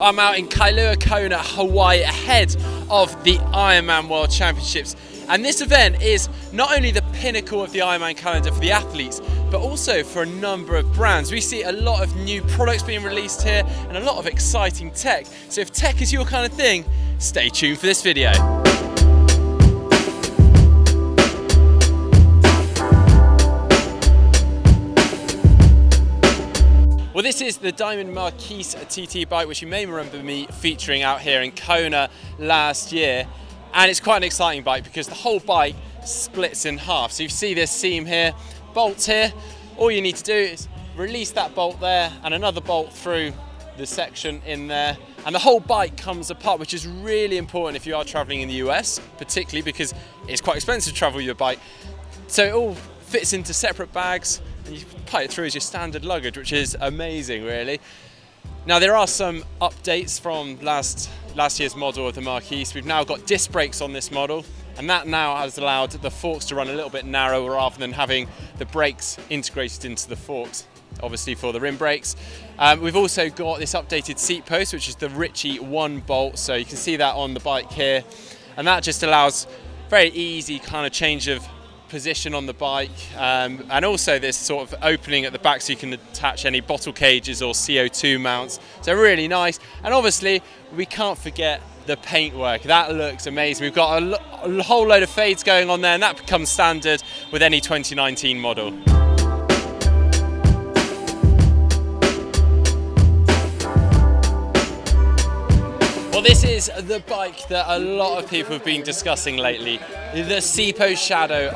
I'm out in Kailua, Kona, Hawaii, ahead of the Ironman World Championships. And this event is not only the pinnacle of the Ironman calendar for the athletes, but also for a number of brands. We see a lot of new products being released here and a lot of exciting tech. So if tech is your kind of thing, stay tuned for this video. Well, this is the Diamond Marquis TT bike, which you may remember me featuring out here in Kona last year. And it's quite an exciting bike because the whole bike splits in half. So you see this seam here, bolts here. All you need to do is release that bolt there and another bolt through the section in there. And the whole bike comes apart, which is really important if you are traveling in the US, particularly because it's quite expensive to travel your bike. So it all fits into separate bags and you put it through as your standard luggage, which is amazing, really. Now, there are some updates from last year's model of the Marquis. We've now got disc brakes on this model, and that now has allowed the forks to run a little bit narrower rather than having the brakes integrated into the forks, obviously for the rim brakes. We've also got this updated seat post, which is the Ritchie 1 bolt, so you can see that on the bike here, and that just allows very easy kind of change of position on the bike, and also this sort of opening at the back so you can attach any bottle cages or CO2 mounts. So really nice. And obviously we can't forget the paintwork. That looks amazing. We've got a whole load of fades going on there, and that becomes standard with any 2019 model. Well, this is the bike that a lot of people have been discussing lately, the Sipo Shadow.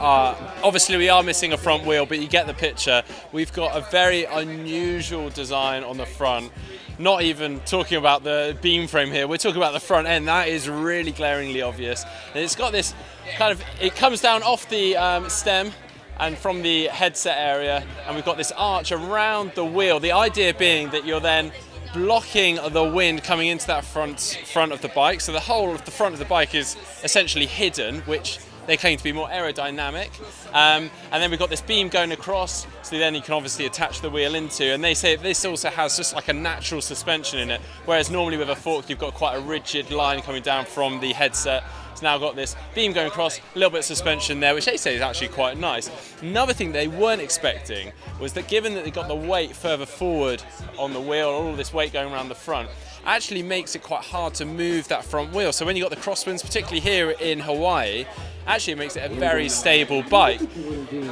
Obviously we are missing a front wheel, but you get the picture. We've got a very unusual design on the front. Not even talking about the beam frame here, we're talking about the front end. That is really glaringly obvious. And it's got this kind of, it comes down off the stem and from the headset area, and we've got this arch around the wheel. The idea being that you're then blocking the wind coming into that front of the bike, so the whole of the front of the bike is essentially hidden, which they claim to be more aerodynamic. And then we've got this beam going across, so then you can obviously attach the wheel into, and they say this also has just like a natural suspension in it, whereas normally with a fork you've got quite a rigid line coming down from the headset. It's now got this beam going across, a little bit of suspension there, which they say is actually quite nice. Another thing they weren't expecting was that given that they got the weight further forward on the wheel, all this weight going around the front, actually makes it quite hard to move that front wheel. So when you got the crosswinds, particularly here in Hawaii, actually it makes it a very stable bike.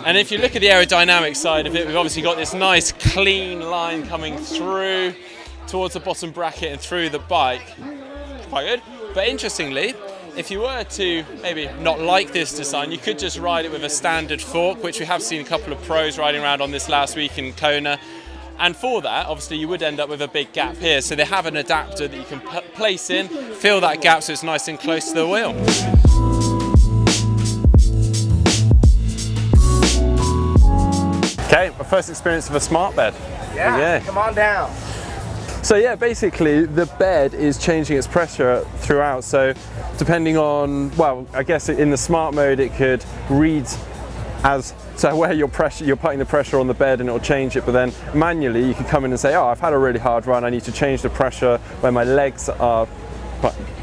And if you look at the aerodynamic side of it, we've obviously got this nice clean line coming through towards the bottom bracket and through the bike. Quite good. But interestingly, if you were to maybe not like this design, you could just ride it with a standard fork, which we have seen a couple of pros riding around on this last week in Kona. And for that, obviously, you would end up with a big gap here. So they have an adapter that you can place in, fill that gap so it's nice and close to the wheel. Okay, my first experience of a smart bed. Yeah, come on down. So yeah, basically the bed is changing its pressure throughout. So depending on, well, I guess in the smart mode it could read as so where you're putting the pressure on the bed and it'll change it, but then manually you can come in and say, oh, I've had a really hard run, I need to change the pressure where my legs are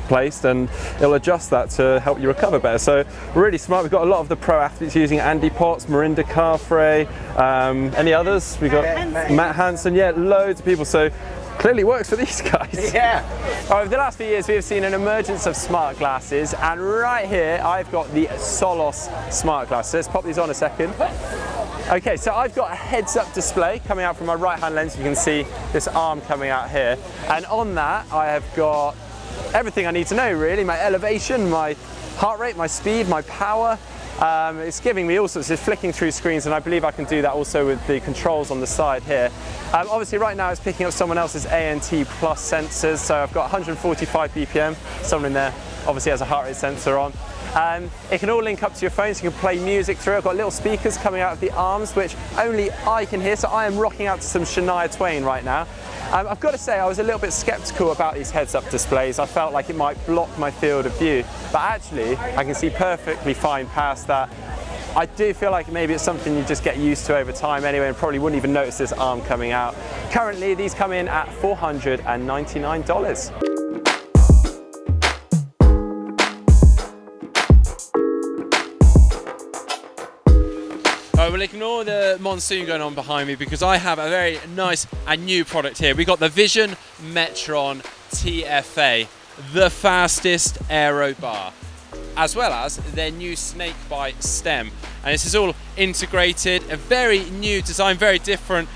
placed, and it'll adjust that to help you recover better. So really smart. We've got a lot of the pro athletes using Andy Potts, Marinda Carfrey, any others? We've got Matt Hansen, yeah, loads of people. So clearly works for these guys. Yeah. Over the last few years, we have seen an emergence of smart glasses, and right here, I've got the Solos smart glasses. Let's pop these on a second. Okay, so I've got a heads-up display coming out from my right-hand lens. You can see this arm coming out here, and on that, I have got everything I need to know, really. My elevation, my heart rate, my speed, my power. It's giving me all sorts of flicking through screens, and I believe I can do that also with the controls on the side here. Obviously right now it's picking up someone else's ANT plus sensors, so I've got 145 BPM, someone in there obviously has a heart rate sensor on. It can all link up to your phone, so you can play music through it. I've got little speakers coming out of the arms, which only I can hear, so I am rocking out to some Shania Twain right now. I've got to say, I was a little bit skeptical about these heads-up displays. I felt like it might block my field of view, but actually I can see perfectly fine past that. I do feel like maybe it's something you just get used to over time anyway, and probably wouldn't even notice this arm coming out. Currently, these come in at $499. Alright, we'll ignore the monsoon going on behind me because I have a very nice and new product here. We've got the Vision Metron TFA, the fastest aero bar, as well as their new snakebite stem. And this is all integrated, a very new design, very different,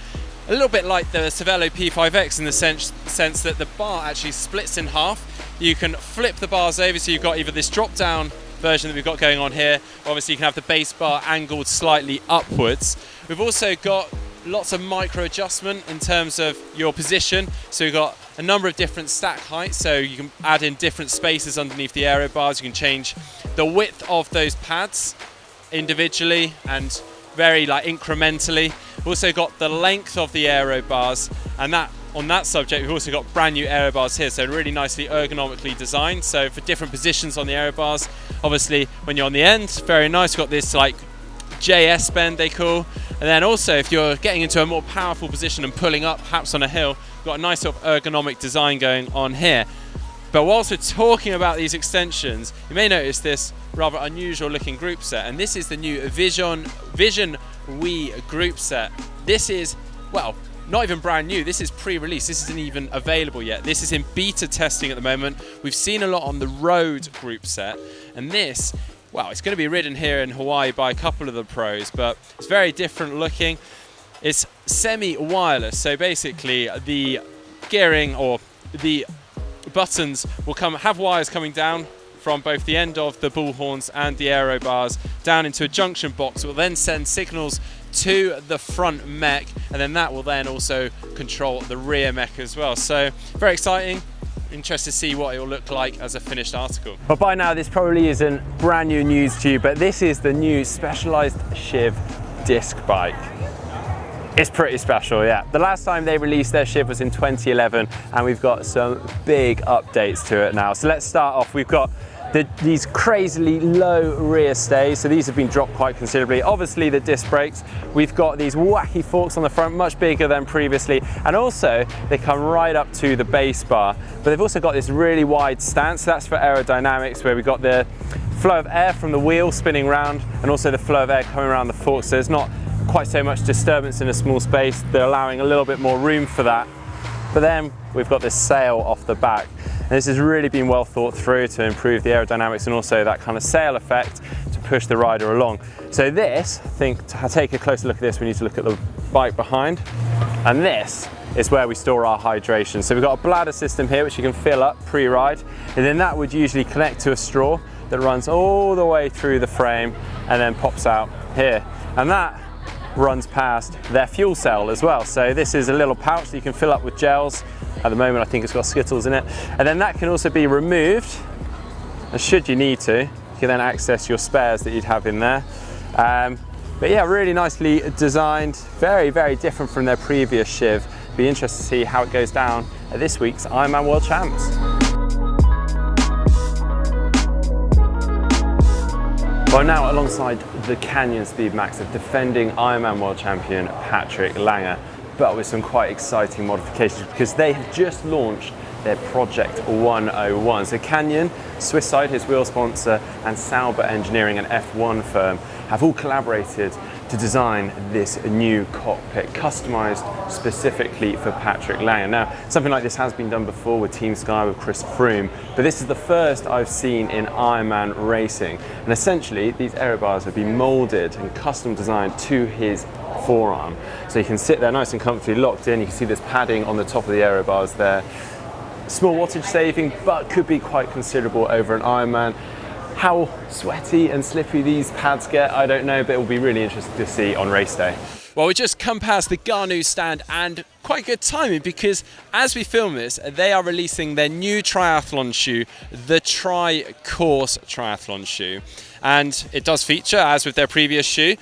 a little bit like the Cervelo P5X in the sense that the bar actually splits in half. You can flip the bars over, so you've got either this drop down version that we've got going on here. Obviously you can have the base bar angled slightly upwards. We've also got lots of micro adjustment in terms of your position. So we've got a number of different stack heights, so you can add in different spaces underneath the aero bars. You can change the width of those pads individually and very incrementally. We've also got the length of the aero bars, and that on that subject we've also got brand new aero bars here, so really nicely ergonomically designed, so for different positions on the aero bars. Obviously when you're on the end, very nice. We've got this JS bend they call, and then also if you're getting into a more powerful position and pulling up perhaps on a hill, we've got a nice sort of ergonomic design going on here. But whilst we're talking about these extensions, you may notice this rather unusual looking group set, and this is the new Vision Wii group set. This is, well, not even brand new, this is pre-release, this isn't even available yet. This is in beta testing at the moment. We've seen a lot on the road group set, and this, well, it's going to be ridden here in Hawaii by a couple of the pros, but it's very different looking. It's semi-wireless, so basically the gearing or the buttons will have wires coming down from both the end of the bull horns and the aero bars down into a junction box. It will then send signals to the front mech, and then that will then also control the rear mech as well. So very exciting. Interested to see what it will look like as a finished article. Well, by now this probably isn't brand new news to you, but this is the new Specialized Shiv disc bike. It's pretty special, yeah. The last time they released their Shiv was in 2011, and we've got some big updates to it now. So let's start off. We've got these crazily low rear stays, so these have been dropped quite considerably. Obviously the disc brakes, we've got these wacky forks on the front, much bigger than previously, and also they come right up to the base bar. But they've also got this really wide stance, so that's for aerodynamics, where we've got the flow of air from the wheel spinning round, and also the flow of air coming around the forks, so there's not quite so much disturbance in a small space. They're allowing a little bit more room for that. But then we've got this sail off the back. And this has really been well thought through to improve the aerodynamics and also that kind of sail effect to push the rider along. So this, I think, to take a closer look at this, we need to look at the bike behind. And this is where we store our hydration. So we've got a bladder system here which you can fill up pre-ride, and then that would usually connect to a straw that runs all the way through the frame and then pops out here. And that runs past their fuel cell as well. So this is a little pouch that you can fill up with gels. At the moment I think it's got Skittles in it, and then that can also be removed, and should you need to, you can then access your spares that you'd have in there. But yeah, really nicely designed, very, very different from their previous Shiv. Be interested to see how it goes down at this week's Ironman World Champs. Well, now alongside the Canyon Speed Max of defending Ironman World Champion Patrick Lange, but with some quite exciting modifications, because they have just launched their Project 101. So Canyon, Swiss side, his wheel sponsor, and Sauber Engineering, an F1 firm, have all collaborated to design this new cockpit, customized specifically for Patrick Lange. Now, something like this has been done before with Team Sky, with Chris Froome, but this is the first I've seen in Ironman racing. And essentially, these aero bars have been molded and custom designed to his forearm. So you can sit there nice and comfortably locked in. You can see this padding on the top of the aero bars there. Small wattage saving, but could be quite considerable over an Ironman. How sweaty and slippy these pads get, I don't know, but it will be really interesting to see on race day. Well, we just come past the Garnu stand, and quite good timing, because as we film this, they are releasing their new triathlon shoe, the Tri-Course triathlon shoe. And it does feature, as with their previous shoe,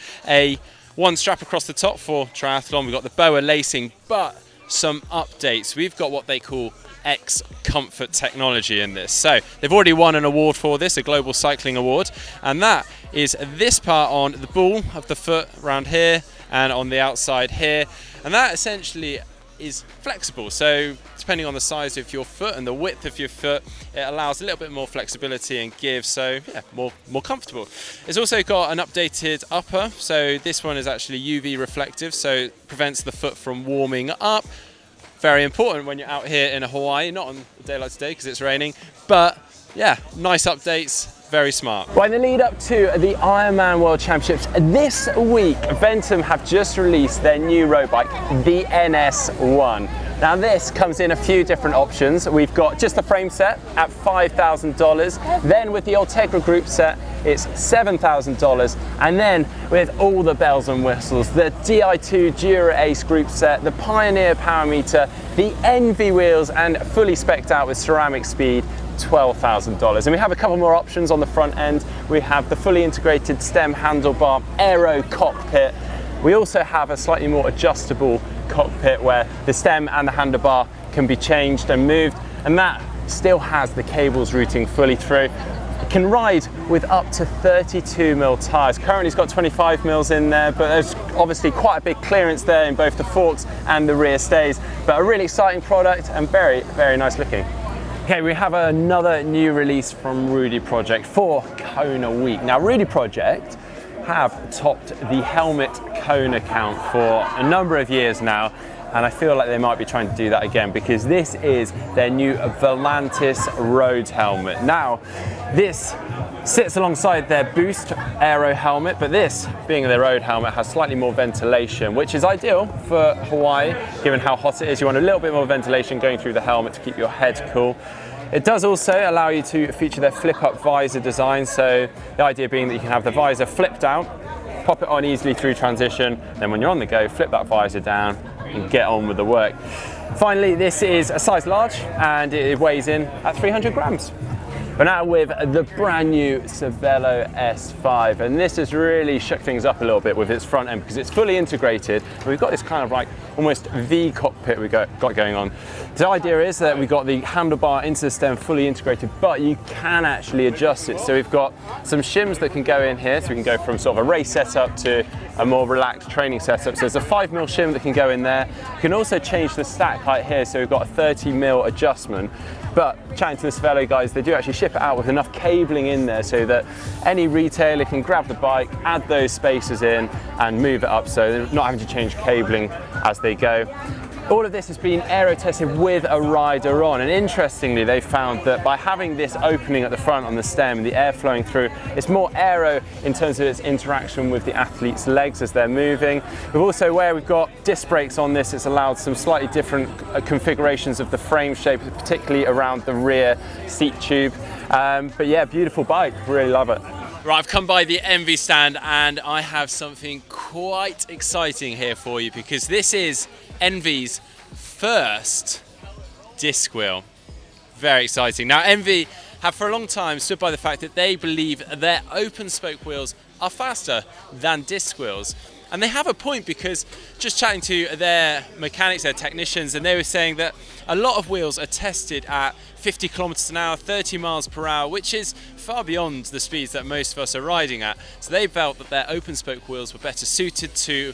one strap across the top for triathlon. We've got the BOA lacing, but some updates. We've got what they call X Comfort technology in this. So they've already won an award for this, a Global Cycling Award, and that is this part on the ball of the foot around here and on the outside here, and that essentially is flexible. So depending on the size of your foot and the width of your foot, it allows a little bit more flexibility and give, so yeah, more comfortable. It's also got an updated upper, so this one is actually UV reflective, so it prevents the foot from warming up. Very important when you're out here in Hawaii, not on a day like today because it's raining, but yeah, nice updates, very smart. Right, in the lead up to the Ironman World Championships this week, Ventum have just released their new road bike, the NS1. Now this comes in a few different options. We've got just the frame set at $5,000. Then with the Ultegra group set, it's $7,000. And then with all the bells and whistles, the Di2 Dura Ace group set, the Pioneer power meter, the Enve wheels, and fully spec'd out with ceramic speed, $12,000. And we have a couple more options on the front end. We have the fully integrated stem handlebar aero cockpit. We also have a slightly more adjustable cockpit where the stem and the handlebar can be changed and moved, and that still has the cables routing fully through. It can ride with up to 32mm tyres. Currently it's got 25mm in there, but there's obviously quite a big clearance there in both the forks and the rear stays. But a really exciting product and very, very nice looking. Okay, we have another new release from Rudy Project for Kona week. Now Rudy Project have topped the helmet Kona count for a number of years now, and I feel like they might be trying to do that again because this is their new Volantis Road helmet. Now, this sits alongside their Boost Aero helmet, but this, being their road helmet, has slightly more ventilation, which is ideal for Hawaii, given how hot it is. You want a little bit more ventilation going through the helmet to keep your head cool. It does also allow you to feature their flip-up visor design, so the idea being that you can have the visor flipped out, pop it on easily through transition, then when you're on the go, flip that visor down and get on with the work. Finally, this is a size large and it weighs in at 300 grams. But now with the brand new Cervelo S5, and this has really shook things up a little bit with its front end because it's fully integrated. We've got this kind of like almost V cockpit we got going on. The idea is that we've got the handlebar into the stem fully integrated, but you can actually adjust it. So we've got some shims that can go in here, so we can go from sort of a race setup to a more relaxed training setup. So there's a 5mm shim that can go in there. You can also change the stack height here, so we've got a 30mm adjustment. But chatting to the Cervelo guys, they do actually ship it out with enough cabling in there so that any retailer can grab the bike, add those spacers in and move it up, so they're not having to change cabling as they go. All of this has been aero tested with a rider on, and interestingly they found that by having this opening at the front on the stem, the air flowing through, it's more aero in terms of its interaction with the athlete's legs as they're moving. We've also, where we've got disc brakes on this, it's allowed some slightly different configurations of the frame shape, particularly around the rear seat tube. But yeah, beautiful bike, really love it. Right, I've come by the Enve stand and I have something quite exciting here for you because this is Enve's first disc wheel. Very exciting. Now Enve have for a long time stood by the fact that they believe their open spoke wheels are faster than disc wheels. And they have a point because just chatting to their mechanics, their technicians, and they were saying that a lot of wheels are tested at 50 kilometers an hour, 30 miles per hour, which is far beyond the speeds that most of us are riding at. So they felt that their open spoke wheels were better suited to,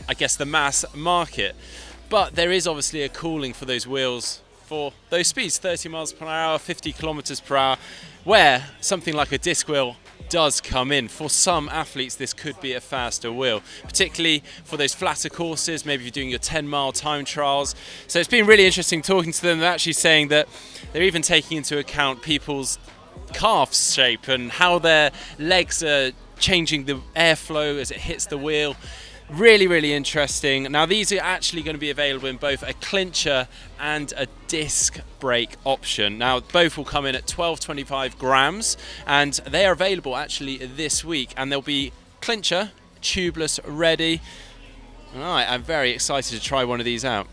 I guess, the mass market. But there is obviously a cooling for those wheels for those speeds, 30 miles per hour, 50 kilometers per hour, where something like a disc wheel does come in. For some athletes this could be a faster wheel, particularly for those flatter courses, maybe you're doing your 10-mile time trials. So it's been really interesting talking to them. They're actually saying that they're even taking into account people's calf shape and how their legs are changing the airflow as it hits the wheel. Really, really interesting. Now these are actually going to be available in both a clincher and a disc brake option. Now both will come in at 1225 grams and they are available actually this week, and they'll be clincher, tubeless ready. All right, I'm very excited to try one of these out.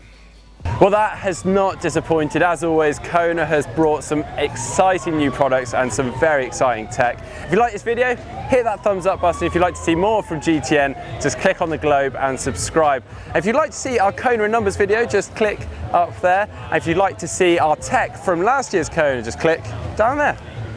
Well, that has not disappointed. As always, Kona has brought some exciting new products and some very exciting tech. If you like this video, hit that thumbs up button. If you'd like to see more from GTN, just click on the globe and subscribe. And if you'd like to see our Kona in numbers video, just click up there. And if you'd like to see our tech from last year's Kona, just click down there.